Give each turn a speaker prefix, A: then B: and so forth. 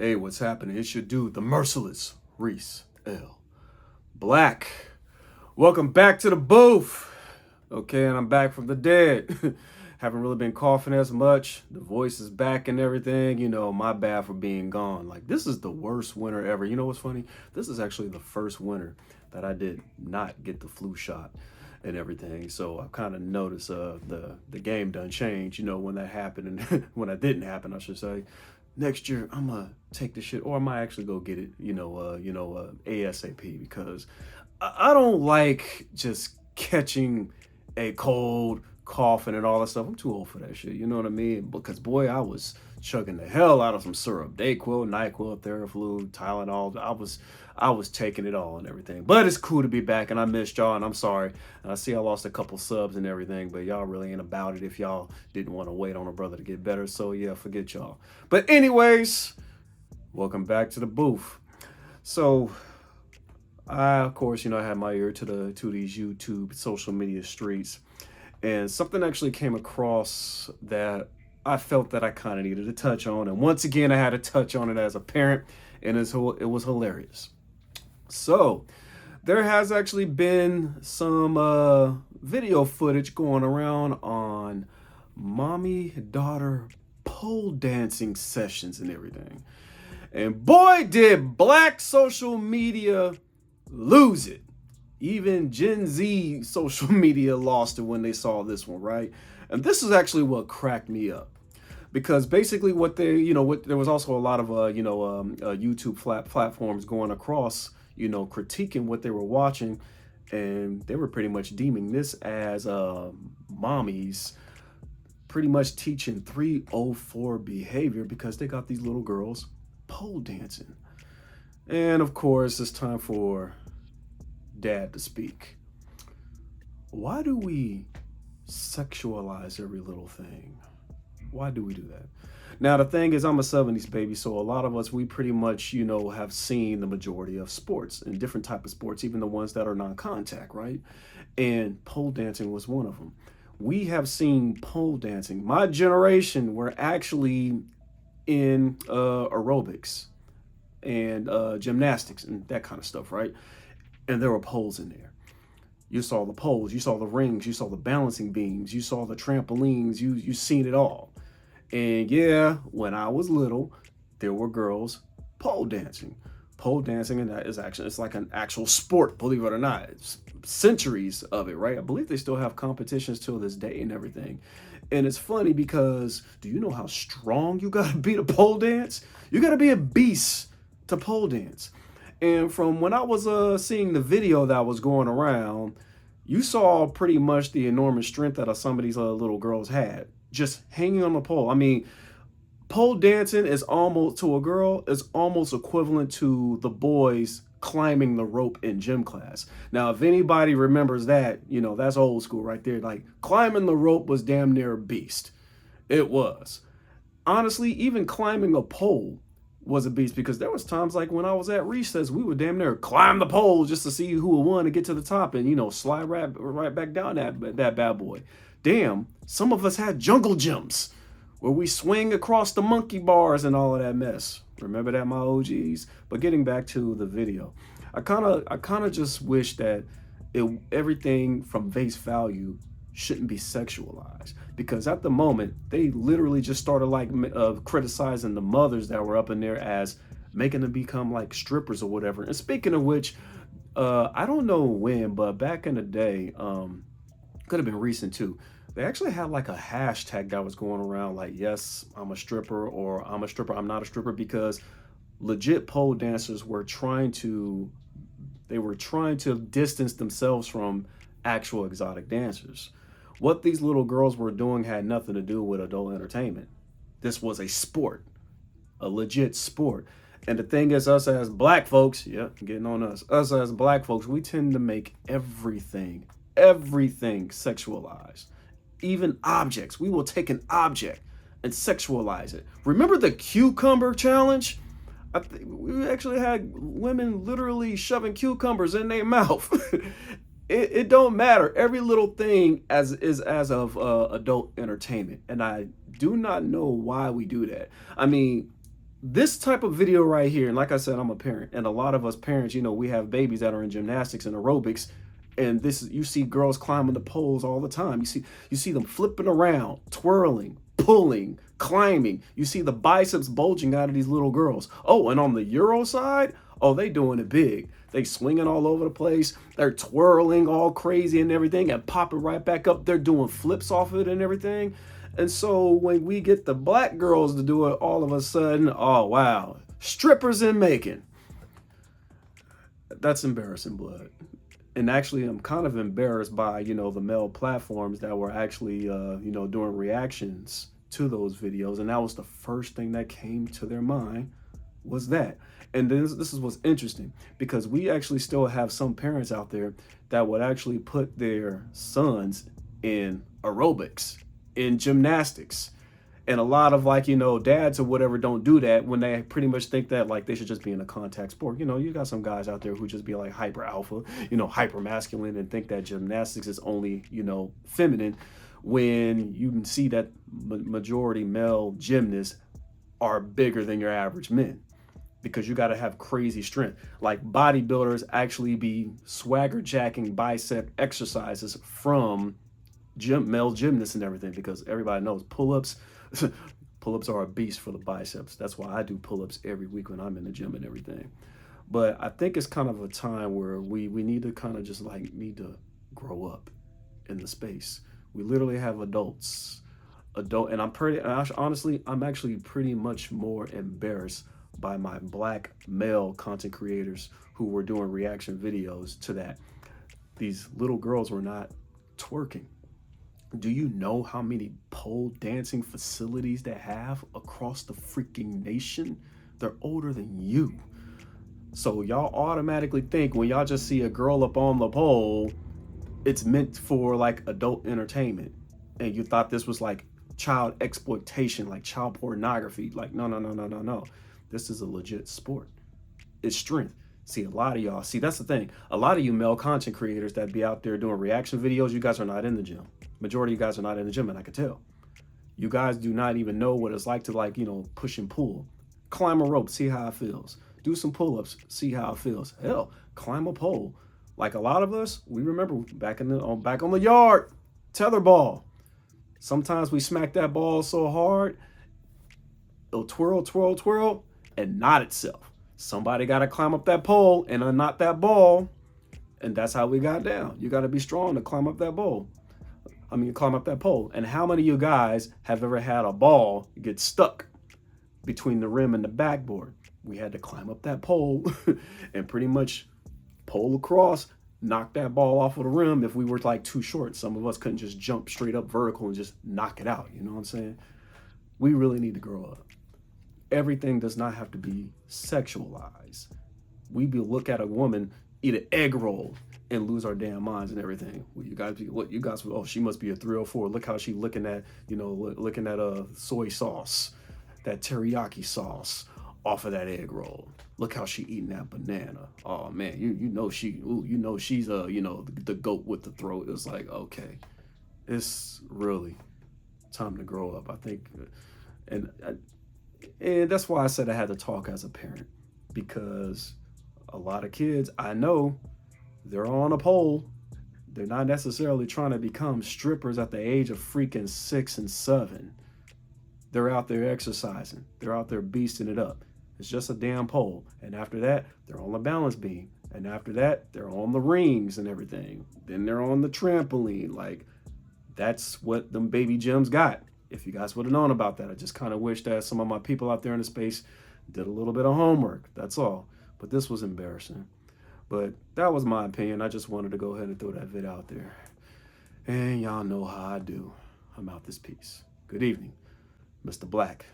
A: Hey, what's happening? It's your dude, the merciless Reese L. Black. Welcome back to the booth. Okay, and I'm back from the dead. Haven't really been coughing as much. The voice is back and everything. You know, my bad for being gone. Like, this is the worst winter ever. You know what's funny? This is actually the first winter that I did not get the flu shot and everything. So I kind of noticed the game done changed, you know, when that happened and when that didn't happen, I should say. Next year I'm gonna take the shit, or I might actually go get it, ASAP, because I don't like just catching a cold, coughing, and all that stuff. I'm too old for that shit. You know what I mean? Because boy, I was chugging the hell out of some syrup, Dayquil, Nyquil, Theraflu, Tylenol. I was taking it all and everything. But it's cool to be back, and I missed y'all, and I'm sorry. And I see I lost a couple subs and everything, but y'all really ain't about it if y'all didn't want to wait on a brother to get better. So yeah, forget y'all. But anyways, welcome back to the booth. So I, of course, I had my ear to these YouTube social media streets, and something actually came across that I felt that I kind of needed to touch on. And once again, I had to touch on it as a parent, and it was hilarious. So there has actually been some video footage going around on mommy-daughter pole dancing sessions and everything. And boy, did Black social media lose it. Even Gen Z social media lost it when they saw this one, right? And this is actually what cracked me up. Because basically there was also a lot of, YouTube platforms going across, critiquing what they were watching. And they were pretty much deeming this as mommies pretty much teaching 304 behavior because they got these little girls pole dancing. And of course, it's time for Dad to speak. Why do we sexualize every little thing? Why do we do that? Now, the thing is, I'm a 70s baby, so a lot of us, we pretty much, have seen the majority of sports and different type of sports, even the ones that are non-contact, right? And pole dancing was one of them. We have seen pole dancing. My generation were actually in aerobics and gymnastics and that kind of stuff, right? And there were poles in there. You saw the poles, you saw the rings, you saw the balancing beams, you saw the trampolines, you seen it all. And yeah, when I was little, there were girls pole dancing. Pole dancing, and it's like an actual sport, believe it or not. It's centuries of it, right? I believe they still have competitions till this day and everything. And it's funny because, do you know how strong you gotta be to pole dance? You gotta be a beast to pole dance. And from when I was seeing the video that was going around, you saw pretty much the enormous strength that some of these little girls had just hanging on the pole. I mean, pole dancing is almost, to a girl, is almost equivalent to the boys climbing the rope in gym class. Now, if anybody remembers that, that's old school right there. Like, climbing the rope was damn near a beast. It was. Honestly, even climbing a pole was a beast, because there was times like when I was at recess, we would damn near climb the pole just to see who would won to get to the top and, slide right back down that bad boy. Damn, some of us had jungle gyms where we swing across the monkey bars and all of that mess. Remember that, my OGs? But getting back to the video, I kind of just wish that everything from face value shouldn't be sexualized, because at the moment they literally just started like criticizing the mothers that were up in there as making them become like strippers or whatever. And speaking of which, I don't know when, but back in the day, could have been recent too, they actually had like a hashtag that was going around like, yes, I'm a stripper, or I'm a stripper, I'm not a stripper, because legit pole dancers were trying to distance themselves from actual exotic dancers. What these little girls were doing had nothing to do with adult entertainment. This was a sport, a legit sport. And the thing is, us as black folks, getting on us as black folks, we tend to make everything sexualized. Even objects. We will take an object and sexualize it. Remember the cucumber challenge? We actually had women literally shoving cucumbers in their mouth. It don't matter. Every little thing is as of adult entertainment. And I do not know why we do that. I mean, This type of video right here, and like I said, I'm a parent, and a lot of us parents, you know, we have babies that are in gymnastics and aerobics, and this is, you see girls climbing the poles all the time. You see them flipping around, twirling, pulling, climbing. You see the biceps bulging out of these little girls. Oh, and on the Euro side, oh, they doing it big. They swinging all over the place. They're twirling all crazy and everything and popping right back up. They're doing flips off it and everything. And so when we get the black girls to do it, all of a sudden, oh, wow, strippers in making. That's embarrassing, blood. And actually, I'm kind of embarrassed by, you know, the male platforms that were actually, you know, doing reactions to those videos. And that was the first thing that came to their mind was that. And this is what's interesting, because we actually still have some parents out there that would actually put their sons in aerobics, in gymnastics. And a lot of, like, you know, dads or whatever don't do that when they pretty much think that like they should just be in a contact sport. You know, you got some guys out there who just be like hyper alpha, you know, hyper masculine, and think that gymnastics is only, you know, feminine, when you can see that majority male gymnasts are bigger than your average men, because you got to have crazy strength. Like bodybuilders actually be swagger jacking bicep exercises from male gymnasts and everything, because everybody knows pull-ups pull-ups are a beast for the biceps. That's why I do pull-ups every week when I'm in the gym and everything. But I think it's kind of a time where we need to kind of just like need to grow up in the space. We literally have and I'm actually pretty much more embarrassed by my black male content creators who were doing reaction videos to that. These little girls were not twerking. Do you know how many pole dancing facilities they have across the freaking nation? They're older than you. So y'all automatically think when y'all just see a girl up on the pole, it's meant for like adult entertainment. And you thought this was like child exploitation, like child pornography. Like, no. This is a legit sport. It's strength. See, a lot of y'all, that's the thing. A lot of you male content creators that be out there doing reaction videos, you guys are not in the gym. Majority of you guys are not in the gym, and I can tell. You guys do not even know what it's like to, like, you know, push and pull. Climb a rope, see how it feels. Do some pull-ups, see how it feels. Hell, climb a pole. Like a lot of us, we remember back on the yard, tether ball. Sometimes we smack that ball so hard, it'll twirl, and knot itself. Somebody got to climb up that pole and unknot that ball, and that's how we got down. You got to be strong to climb up that pole. Climb up that pole. And how many of you guys have ever had a ball get stuck between the rim and the backboard? We had to climb up that pole and pretty much pole across, knock that ball off of the rim if we were like too short. Some of us couldn't just jump straight up vertical and just knock it out. You know what I'm saying? We really need to grow up. Everything does not have to be sexualized. We look at a woman eat an egg roll and lose our damn minds and everything. You guys, oh, she must be a 304. Look how she looking at, looking at soy sauce, that teriyaki sauce off of that egg roll. Look how she eating that banana. Oh man, she's the goat with the throat. It's like, okay, it's really time to grow up, I think. And that's why I said I had to talk as a parent, because a lot of kids I know, they're on a pole. They're not necessarily trying to become strippers at the age of freaking 6 and 7. They're out there exercising. They're out there beasting it up. It's just a damn pole. And after that, they're on the balance beam. And after that, they're on the rings and everything. Then they're on the trampoline. Like, that's what them baby gyms got. If you guys would have known about that, I just kind of wish that some of my people out there in the space did a little bit of homework. That's all. But this was embarrassing. But that was my opinion. I just wanted to go ahead and throw that vid out there. And y'all know how I do. I'm out this piece. Good evening, Mr. Black.